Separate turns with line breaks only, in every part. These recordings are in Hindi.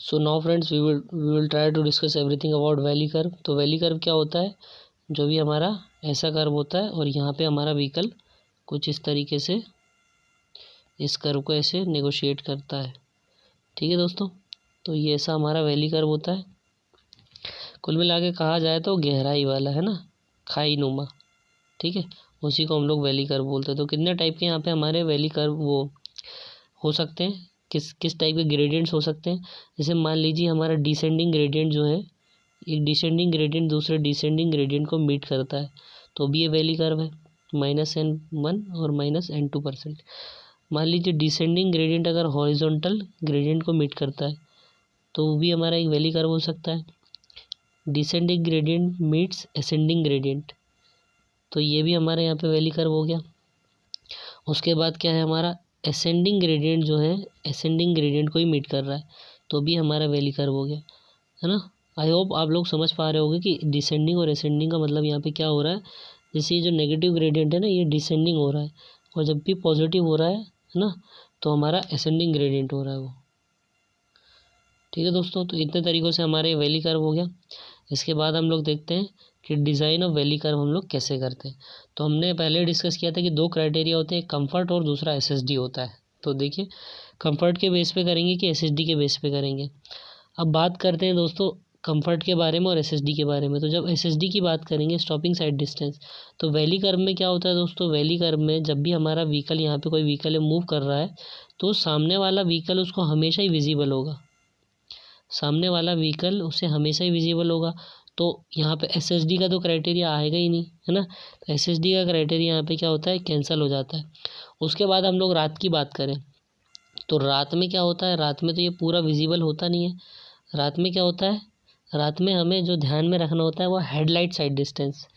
So now friends we will try to discuss everything about valley curve. तो वैली कर्व क्या होता है, जो भी हमारा ऐसा कर्व होता है और यहाँ पे हमारा व्हीकल कुछ इस तरीके से इस कर्व को ऐसे नेगोशिएट करता है। ठीक है दोस्तों, तो ये ऐसा हमारा वैली कर्व होता है। कुल मिला के कहा जाए तो गहराई वाला है ना, खाई नुमा। ठीक है, उसी को हम लोग वैली कर्व बोलते हैं। तो कितने टाइप के यहाँ पे हमारे वैली कर्व वो हो सकते हैं, किस किस टाइप के ग्रेडियंट्स हो सकते हैं। जैसे मान लीजिए हमारा डिसेंडिंग ग्रेडियंट जो है, एक डिसेंडिंग ग्रेडियंट दूसरे डिसेंडिंग ग्रेडियंट को मीट करता है, तो भी ये वैली कर्व है, -n1 और -n2%। मान लीजिए डिसेंडिंग ग्रेडियंट अगर हॉरिजॉन्टल ग्रेडियंट को मीट करता है, तो वो भी हमारा एक वैली कर्व हो सकता है। Descending gradient meets ascending gradient, तो ये भी हमारे यहाँ पे वैली कर्व हो गया। उसके बाद क्या है, हमारा असेंडिंग ग्रेडियंट जो है असेंडिंग ग्रेडियंट को ही मीट कर रहा है, तो भी हमारा वैली कर्व हो गया, है ना। आई होप आप लोग समझ पा रहे होंगे कि डिसेंडिंग और असेंडिंग का मतलब यहाँ पे क्या हो रहा है। जैसे ये जो नेगेटिव ग्रेडियंट है ना, ये डिसेंडिंग हो रहा है, और जब भी पॉजिटिव हो रहा है ना, तो हमारा असेंडिंग ग्रेडियंट हो रहा है वो। ठीक है दोस्तों, तो इतने तरीक़ों से हमारे वैली कर्व हो गया। इसके बाद हम लोग देखते हैं कि डिज़ाइन ऑफ वैली कर्व हम लोग कैसे करते हैं। तो हमने पहले डिस्कस किया था कि दो क्राइटेरिया होते हैं, कंफर्ट और दूसरा एसएसडी होता है। तो देखिए, कंफर्ट के बेस पे करेंगे कि एसएसडी के बेस पे करेंगे। अब बात करते हैं दोस्तों कंफर्ट के बारे में और एसएसडी के बारे में। तो जब एसएसडी की बात करेंगे, स्टॉपिंग साइड डिस्टेंस, तो वैली कर्व में क्या होता है दोस्तों, वैली कर्व में जब भी हमारा व्हीकल, यहाँ पे कोई व्हीकल मूव कर रहा है, तो सामने वाला व्हीकल उसको हमेशा ही विजिबल होगा, सामने वाला व्हीकल उसे हमेशा ही विजिबल होगा। तो यहाँ पे एसएसडी का तो क्राइटेरिया आएगा ही नहीं, है ना। तो एसएसडी का क्राइटेरिया यहाँ पे क्या होता है, कैंसिल हो जाता है। उसके बाद हम लोग रात की बात करें, तो रात में क्या होता है, रात में तो ये पूरा विजिबल होता नहीं है। रात में क्या होता है, रात में हमें जो ध्यान में रखना होता है वो हेडलाइट साइड डिस्टेंस।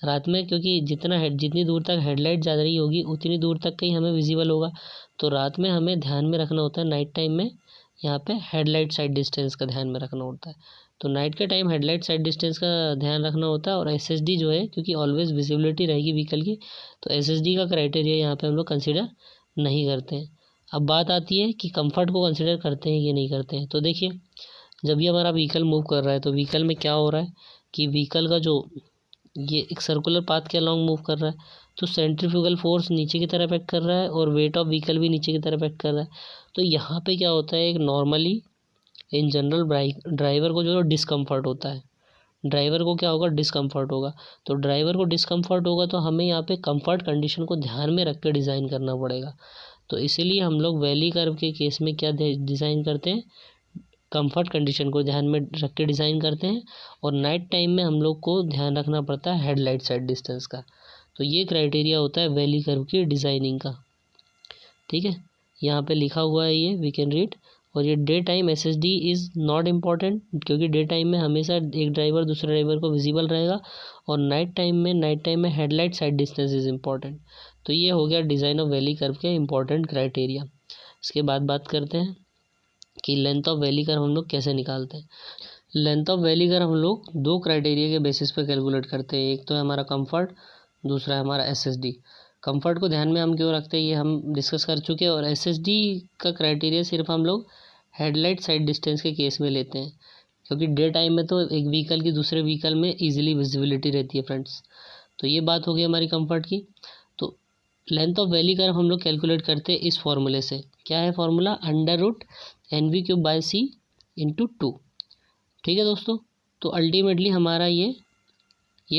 रात में क्योंकि जितनी दूर तक हेडलाइट जा रही होगी उतनी दूर तक कहीं हमें विजिबल होगा, तो रात में हमें ध्यान में रखना होता है, नाइट टाइम में यहाँ पे हेडलाइट साइड डिस्टेंस का ध्यान में रखना होता है। तो नाइट के टाइम हेडलाइट साइड डिस्टेंस का ध्यान रखना होता है। और एसएसडी जो है, क्योंकि ऑलवेज विजिबिलिटी रहेगी व्हीकल की, तो एसएसडी का क्राइटेरिया यहाँ पे हम लोग कंसिडर नहीं करते हैं। अब बात आती है कि कंफर्ट को कंसिडर करते हैं कि नहीं करते हैं। तो देखिए, जब भी हमारा व्हीकल मूव कर रहा है, तो व्हीकल में क्या हो रहा है कि व्हीकल का जो ये एक सर्कुलर पाथ के अलॉन्ग मूव कर रहा है, तो सेंट्रीफ्यूगल फोर्स नीचे की तरफ एक्ट कर रहा है और वेट ऑफ व्हीकल भी नीचे की तरफ एक्ट कर रहा है। तो यहाँ पे क्या होता है, एक नॉर्मली इन जनरल ड्राइवर को जो डिस्कम्फर्ट होता है, ड्राइवर को क्या होगा, डिस्कम्फर्ट होगा। तो ड्राइवर को डिस्कम्फर्ट होगा, तो हमें यहाँ पे कंफर्ट कंडीशन को ध्यान में रख के डिज़ाइन करना पड़ेगा। तो इसीलिए हम लोग वैली कर्व के केस में क्या डिज़ाइन करते हैं, कंफर्ट कंडीशन को ध्यान में रख के डिज़ाइन करते हैं। और नाइट टाइम में हम लोग को ध्यान रखना पड़ता है हेडलाइट साइड डिस्टेंस का। तो ये क्राइटेरिया होता है वैली कर्व की डिज़ाइनिंग का। ठीक है, यहाँ पे लिखा हुआ है, ये वी कैन रीड। और ये day time SSD is not important, क्योंकि डे टाइम में हमेशा एक ड्राइवर दूसरे ड्राइवर को विजिबल रहेगा। और नाइट टाइम में headlight side distance is important. तो ये हो गया डिज़ाइन ऑफ वैली कर्व के इम्पॉर्टेंट क्राइटेरिया। इसके बाद बात करते हैं कि लेंथ ऑफ वैली कर्व हम लोग कैसे निकालते हैं। लेंथ ऑफ वैली कर्व हम लोग दो क्राइटेरिया के बेसिस पे कैलकुलेट करते हैं। एक तो है हमारा कंफर्ट, दूसरा है हमारा एसएसडी। कंफर्ट को ध्यान में हम क्यों रखते हैं, ये हम डिस्कस कर चुके हैं। और एसएसडी का क्राइटेरिया सिर्फ हम लोग हेडलाइट साइड डिस्टेंस के केस में लेते हैं, क्योंकि डे टाइम में तो एक व्हीकल की दूसरे व्हीकल में ईजिली विजिबिलिटी रहती है फ्रेंड्स। तो ये बात हो गई हमारी कंफर्ट की। तो लेंथ ऑफ वैली कर्व हम लोग कैलकुलेट करते हैं इस फॉर्मूले से। क्या है फॉर्मूला, √NV³/c × 2। ठीक है दोस्तों, तो अल्टीमेटली हमारा ये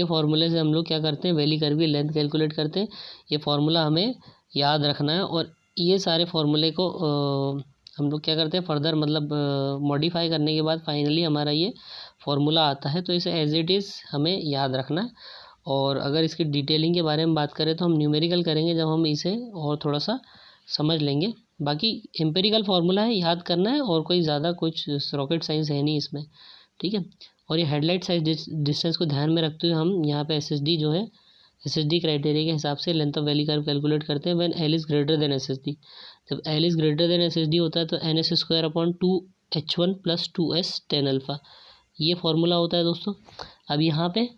फार्मूले से हम लोग क्या करते हैं, वैली कर्व की लेंथ कैलकुलेट करते हैं। ये फार्मूला हमें याद रखना है। और ये सारे फार्मूले को हम लोग क्या करते हैं, फर्दर मतलब मॉडिफाई करने के बाद फाइनली हमारा ये फार्मूला आता है। तो इसे एज इट इज़ हमें याद रखना है। और अगर इसकी डिटेलिंग के बारे में बात करें तो हम न्यूमेरिकल करेंगे जब हम इसे और थोड़ा सा समझ लेंगे। बाकी एम्पेरिकल फार्मूला है, याद करना है, और कोई ज़्यादा कुछ रॉकेट साइंस है नहीं इसमें। ठीक है, और ये हेडलाइट साइज डिस्टेंस को ध्यान में रखते हुए हम यहाँ पे एसएसडी जो है, एसएसडी क्राइटेरिया के हिसाब से length of valley curve calculate करते हैं। When L is greater than SSD, जब L is greater than SSD होता है तो NS²/2H1 + 2S tan अल्फ़ा, ये फार्मूला होता है दोस्तों। अब यहाँ पे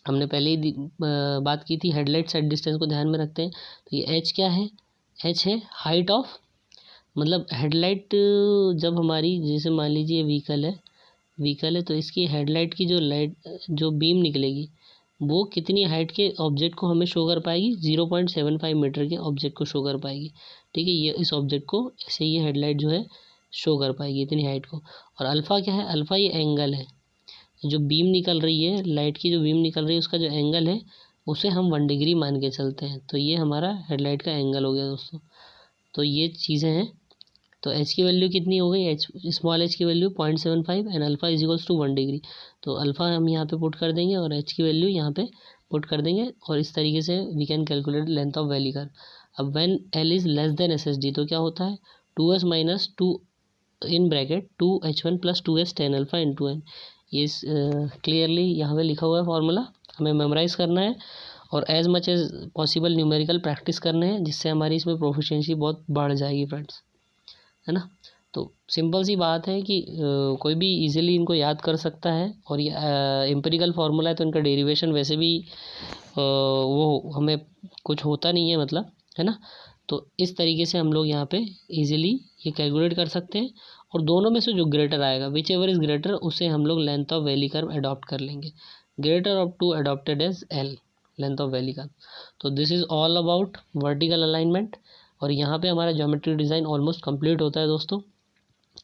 हमने पहले ही बात की थी, हेडलाइट साइड डिस्टेंस को ध्यान में रखते हैं। तो ये H क्या है, H है हाइट ऑफ मतलब हेडलाइट जब हमारी, जैसे मान लीजिए व्हीकल है तो इसकी हेडलाइट की जो लाइट, जो बीम निकलेगी वो कितनी हाइट के ऑब्जेक्ट को हमें शो कर पाएगी, 0.75 मीटर के ऑब्जेक्ट को शो कर पाएगी। ठीक है, ये इस ऑब्जेक्ट को ऐसे ये हेडलाइट जो है शो कर पाएगी इतनी हाइट को। और अल्फ़ा क्या है, अल्फ़ा ये एंगल है, जो बीम निकल रही है, लाइट की जो बीम निकल रही है उसका जो एंगल है उसे हम 1 डिग्री मान के चलते हैं। तो ये हमारा हेडलाइट का एंगल हो गया दोस्तों। तो ये चीज़ें हैं। तो एच की वैल्यू कितनी हो गई, एच स्मॉल एच की value 0.75 and alpha is equals to 1 degree. तो अल्फ़ा हम यहाँ पे पुट कर देंगे और एच की वैल्यू यहाँ पे पुट कर देंगे, और इस तरीके से we can calculate length of valley curve. अब when L is less than S S D तो क्या होता है, 2s minus 2 in bracket 2h1 plus 2s tan alpha into N. ये क्लियरली यहाँ पे लिखा हुआ है फॉर्मूला, हमें मेमोराइज़ करना है और as much as possible numerical practice करने हैं, जिससे हमारी इसमें प्रोफिशिएंसी बहुत बढ़ जाएगी फ्रेंड्स, है ना। तो सिंपल सी बात है कि कोई भी इजीली इनको याद कर सकता है, और ये एम्पिरिकल फार्मूला है तो इनका डेरिवेशन वैसे भी वो हमें कुछ होता नहीं है, मतलब, है ना। तो इस तरीके से हम लोग यहाँ पे इजीली ये कैलकुलेट कर सकते हैं, और दोनों में से जो ग्रेटर आएगा, विच एवर इज़ ग्रेटर, उसे हम लोग length of valley curve adopt कर लेंगे। Greater of two adopted as L, length of valley curve. तो this is all about vertical alignment, और यहाँ पे हमारा ज्योमेट्री डिज़ाइन ऑलमोस्ट कंप्लीट होता है दोस्तों।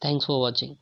Thanks for watching.